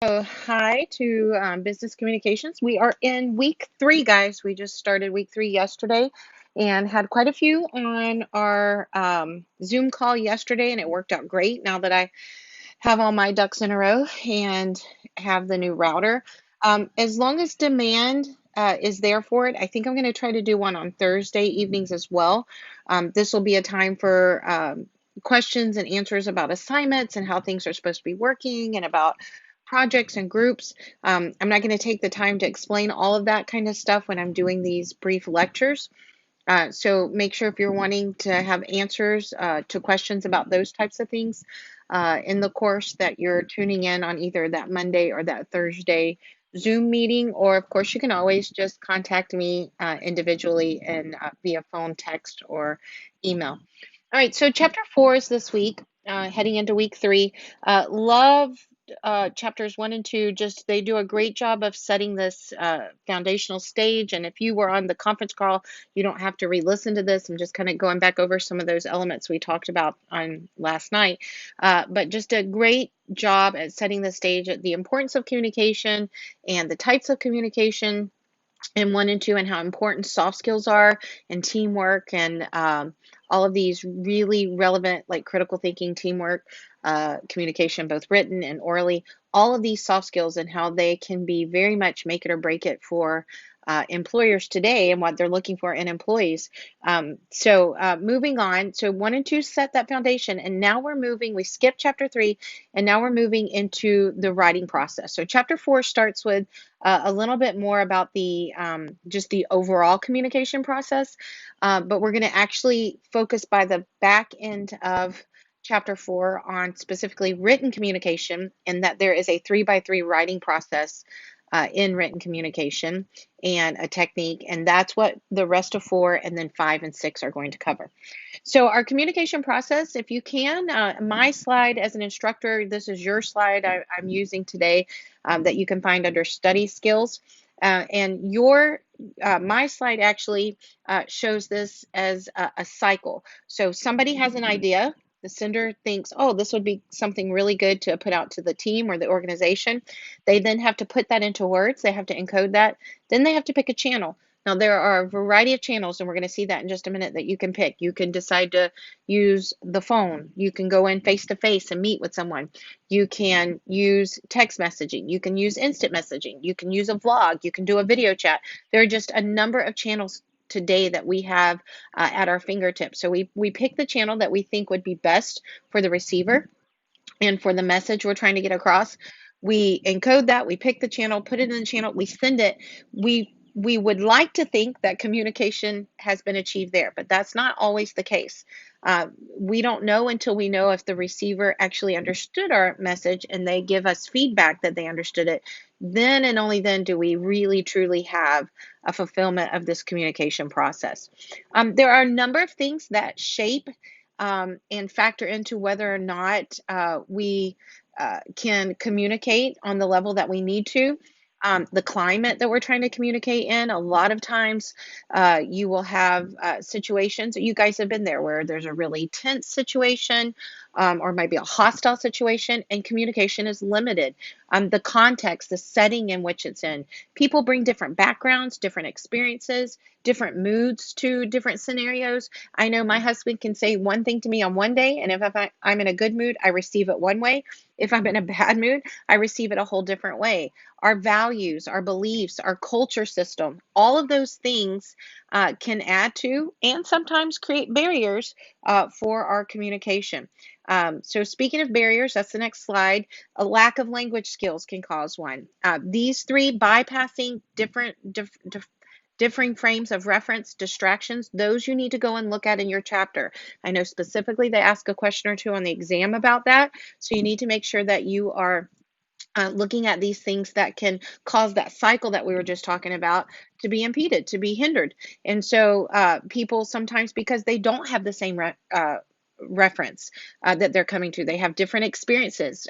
So, hi to Business Communications. We are in week three, guys. We just started week three yesterday and had quite a few on our Zoom call yesterday, and it worked out great now that I have all my ducks in a row and have the new router. As long as demand is there for it, I think I'm going to try to do one on Thursday evenings as well. This will be a time for questions and answers about assignments and how things are supposed to be working and about projects and groups. I'm not going to take the time to explain all of that kind of stuff when I'm doing these brief lectures. So make sure if you're wanting to have answers to questions about those types of things in the course that you're tuning in on either that Monday or that Thursday Zoom meeting, or of course you can always just contact me individually and via phone, text, or email. All right, so chapter four is this week, heading into week three. Love chapters one and two. Just they do a great job of setting this foundational stage. And if you were on the conference call, you don't have to re-listen to this. I'm just kind of going back over some of those elements we talked about on last night. But just a great job at setting the stage at the importance of communication and the types of communication in one and two, and how important soft skills are and teamwork and all of these really relevant, like critical thinking, teamwork, communication, both written and orally, all of these soft skills and how they can be very much make it or break it for employers today and what they're looking for in employees. Moving on. So one and two set that foundation, and now we're moving. We skipped chapter three, and now we're moving into the writing process. So chapter four starts with a little bit more about the just the overall communication process, but we're going to actually focus by the back end of chapter four on specifically written communication, and that there is a 3 by 3 writing process in written communication and a technique, and that's what the rest of four and then five and six are going to cover. So our communication process, if you can, my slide as an instructor, this is your slide I'm using today that you can find under study skills. And my slide actually shows this as a cycle. So somebody has an idea. The sender thinks, oh, this would be something really good to put out to the team or the organization. They then have to put that into words. They have to encode that. Then they have to pick a channel. Now, there are a variety of channels, and we're going to see that in just a minute, that you can pick. You can decide to use the phone. You can go in face to face and meet with someone. You can use text messaging. You can use instant messaging. You can use a vlog. You can do a video chat. There are just a number of channels today that we have at our fingertips. So we pick the channel that we think would be best for the receiver and for the message we're trying to get across. We encode that, we pick the channel, put it in the channel, we send it. We would like to think that communication has been achieved there, but that's not always the case. We don't know until we know if the receiver actually understood our message and they give us feedback that they understood it. Then and only then do we really truly have a fulfillment of this communication process. There are a number of things that shape and factor into whether or not we can communicate on the level that we need to. The climate that we're trying to communicate in, a lot of times you will have situations, you guys have been there, where there's a really tense situation or maybe a hostile situation and communication is limited. The context, the setting in which it's in. People bring different backgrounds, different experiences, different moods to different scenarios. I know my husband can say one thing to me on one day, and if I'm in a good mood, I receive it one way. If I'm in a bad mood, I receive it a whole different way. Our values, our beliefs, our culture system, all of those things can add to and sometimes create barriers for our communication. So speaking of barriers, that's the next slide. A lack of language skills can cause one. These three, bypassing differing frames of reference, distractions, those you need to go and look at in your chapter. I know specifically they ask a question or two on the exam about that, so you need to make sure that you are looking at these things that can cause that cycle that we were just talking about to be impeded, to be hindered. And so people sometimes, because they don't have the same reference that they're coming to. They have different experiences.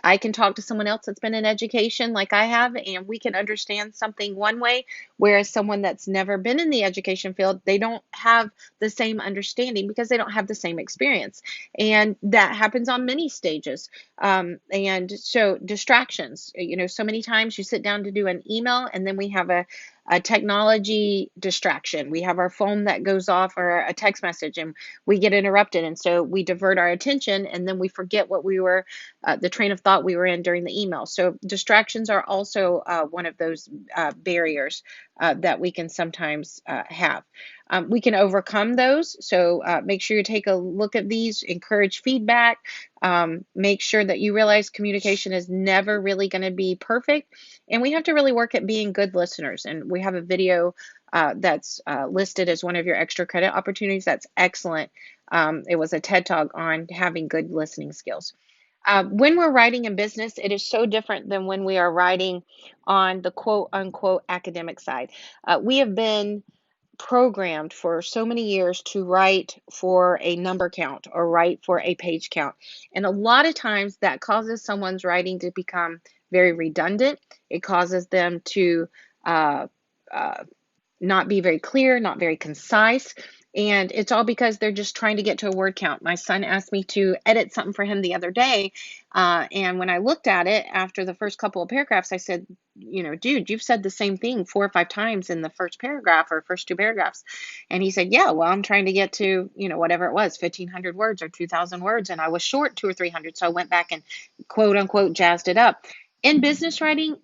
I can talk to someone else that's been in education like I have, and we can understand something one way, whereas someone that's never been in the education field, they don't have the same understanding because they don't have the same experience. And that happens on many stages. And so distractions, so many times you sit down to do an email and then we have a technology distraction. We have our phone that goes off or a text message and we get interrupted. And so we divert our attention and then we forget what we were, the train of thought we were in during the email. So distractions are also one of those barriers that we can sometimes have. We can overcome those. So make sure you take a look at these, encourage feedback, make sure that you realize communication is never really going to be perfect. And we have to really work at being good listeners. And we have a video that's listed as one of your extra credit opportunities. That's excellent. It was a TED Talk on having good listening skills. When we're writing in business, it is so different than when we are writing on the quote unquote academic side. We have been programmed for so many years to write for a number count or write for a page count. And a lot of times that causes someone's writing to become very redundant. It causes them to uh, uh, not be very clear, not very concise. And it's all because they're just trying to get to a word count. My son asked me to edit something for him the other day. And when I looked at it after the first couple of paragraphs, I said, dude, you've said the same thing 4 or 5 times in the first paragraph or first 2 paragraphs. And he said, yeah, well, I'm trying to get to, whatever it was, 1,500 words or 2,000 words. And I was short 2 or 300. So I went back and quote unquote jazzed it up. In business writing,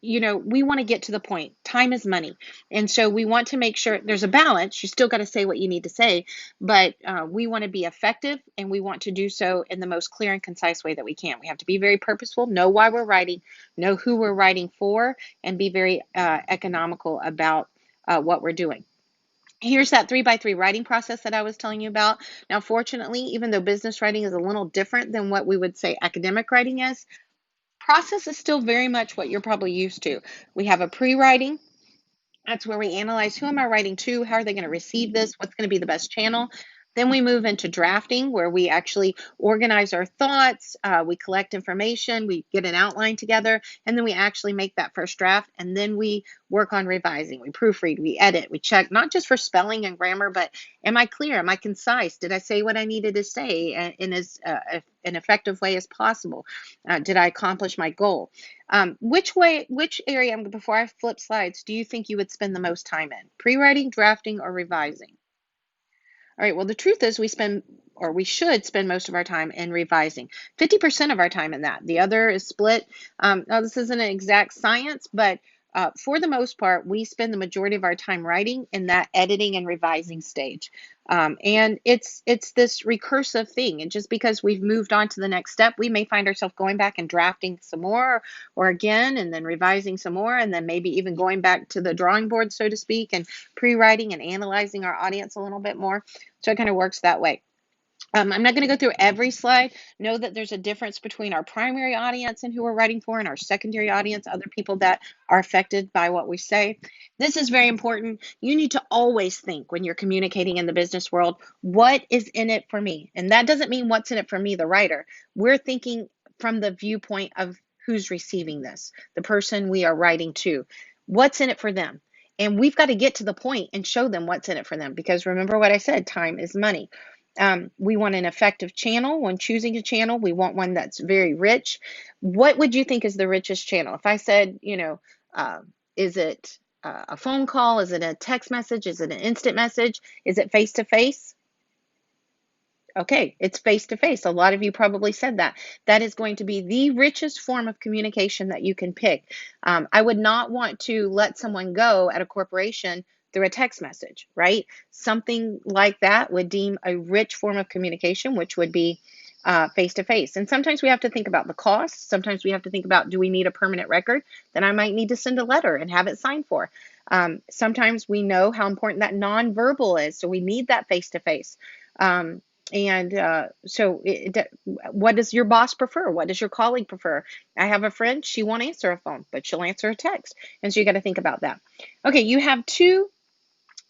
we want to get to the point. Time is money. And so we want to make sure there's a balance. You still got to say what you need to say, but we want to be effective and we want to do so in the most clear and concise way that we can. We have to be very purposeful, know why we're writing, know who we're writing for, and be very economical about what we're doing. Here's that 3x3 writing process that I was telling you about. Now, fortunately, even though business writing is a little different than what we would say academic writing is, process is still very much what you're probably used to. We have a pre-writing. That's where we analyze who am I writing to? How are they going to receive this? What's going to be the best channel? Then we move into drafting, where we actually organize our thoughts, we collect information, we get an outline together, and then we actually make that first draft. And then we work on revising. We proofread, we edit, we check, not just for spelling and grammar, but am I clear? Am I concise? Did I say what I needed to say in as an effective way as possible? Did I accomplish my goal? Which area, before I flip slides, do you think you would spend the most time in? Pre-writing, drafting, or revising? All right, well, the truth is we should spend most of our time in revising. 50% of our time in that. The other is split. Now, this isn't an exact science, but for the most part, we spend the majority of our time writing in that editing and revising stage. And it's this recursive thing. And just because we've moved on to the next step, we may find ourselves going back and drafting some more or again, and then revising some more, and then maybe even going back to the drawing board, so to speak, and pre-writing and analyzing our audience a little bit more. So it kind of works that way. I'm not going to go through every slide. Know that there's a difference between our primary audience and who we're writing for and our secondary audience, other people that are affected by what we say. This is very important. You need to always think when you're communicating in the business world, what is in it for me? And that doesn't mean what's in it for me, the writer. We're thinking from the viewpoint of who's receiving this, the person we are writing to. What's in it for them? And we've got to get to the point and show them what's in it for them, because remember what I said, time is money. We want an effective channel. When choosing a channel, we want one that's very rich. What would you think is the richest channel? If I said, is it a phone call? Is it a text message? Is it an instant message? Is it face to face? Okay, it's face to face. A lot of you probably said that. That is going to be the richest form of communication that you can pick. I would not want to let someone go at a corporation through a text message, right? Something like that would deem a rich form of communication, which would be face to face. And sometimes we have to think about the cost. Sometimes we have to think about, do we need a permanent record? Then I might need to send a letter and have it signed for. Sometimes we know how important that nonverbal is, so we need that face to face. What does your boss prefer? What does your colleague prefer? I have a friend, she won't answer a phone, but she'll answer a text. And so you got to think about that. Okay, you have two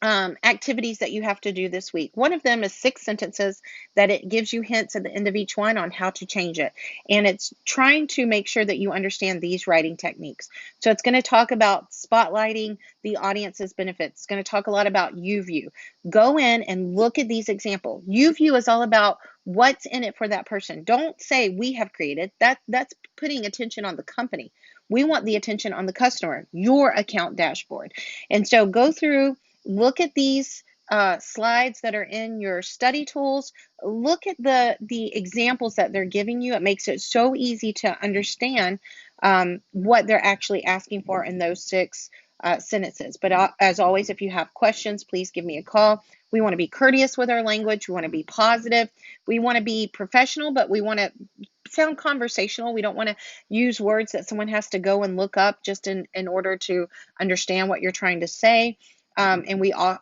activities that you have to do this week. One of them is 6 sentences that it gives you hints at the end of each one on how to change it. And it's trying to make sure that you understand these writing techniques. So it's going to talk about spotlighting the audience's benefits. It's going to talk a lot about you view. Go in and look at these examples. You view is all about what's in it for that person. Don't say we have created. That's putting attention on the company. We want the attention on the customer, your account dashboard. And so go through, look at these slides that are in your study tools. Look at the examples that they're giving you. It makes it so easy to understand what they're actually asking for in those 6 sentences. But as always, if you have questions, please give me a call. We want to be courteous with our language. We want to be positive. We want to be professional, but we want to sound conversational. We don't want to use words that someone has to go and look up just in order to understand what you're trying to say. And we are,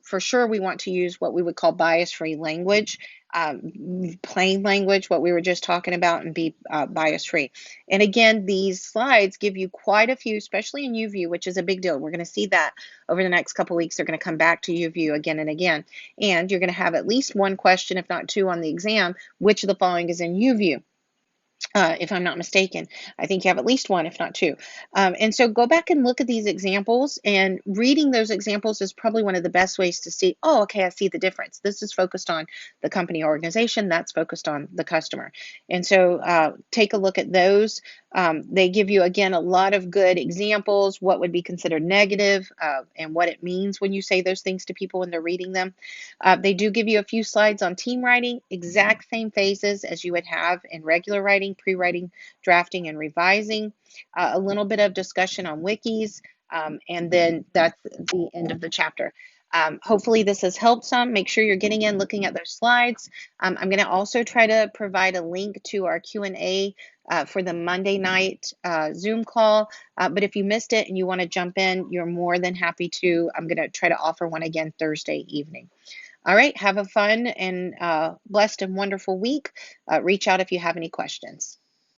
for sure, we want to use what we would call bias-free language, plain language, what we were just talking about, and be bias-free. And again, these slides give you quite a few, especially in UView, which is a big deal. We're going to see that over the next couple of weeks. They're going to come back to UView again and again. And you're going to have at least one question, if not two, on the exam, which of the following is in UView. If I'm not mistaken. I think you have at least one, if not two. And so go back and look at these examples, and reading those examples is probably one of the best ways to see, oh, okay, I see the difference. This is focused on the company organization, that's focused on the customer. And so take a look at those. They give you, again, a lot of good examples, what would be considered negative, and what it means when you say those things to people when they're reading them. They do give you a few slides on team writing, exact same phases as you would have in regular writing, pre-writing, drafting, and revising. A little bit of discussion on wikis, and then that's the end of the chapter. Hopefully this has helped some. Make sure you're getting in, looking at those slides. I'm going to also try to provide a link to our Q&A for the Monday night Zoom call. But if you missed it and you want to jump in, you're more than happy to. I'm going to try to offer one again Thursday evening. All right, have a fun and blessed and wonderful week. Reach out if you have any questions.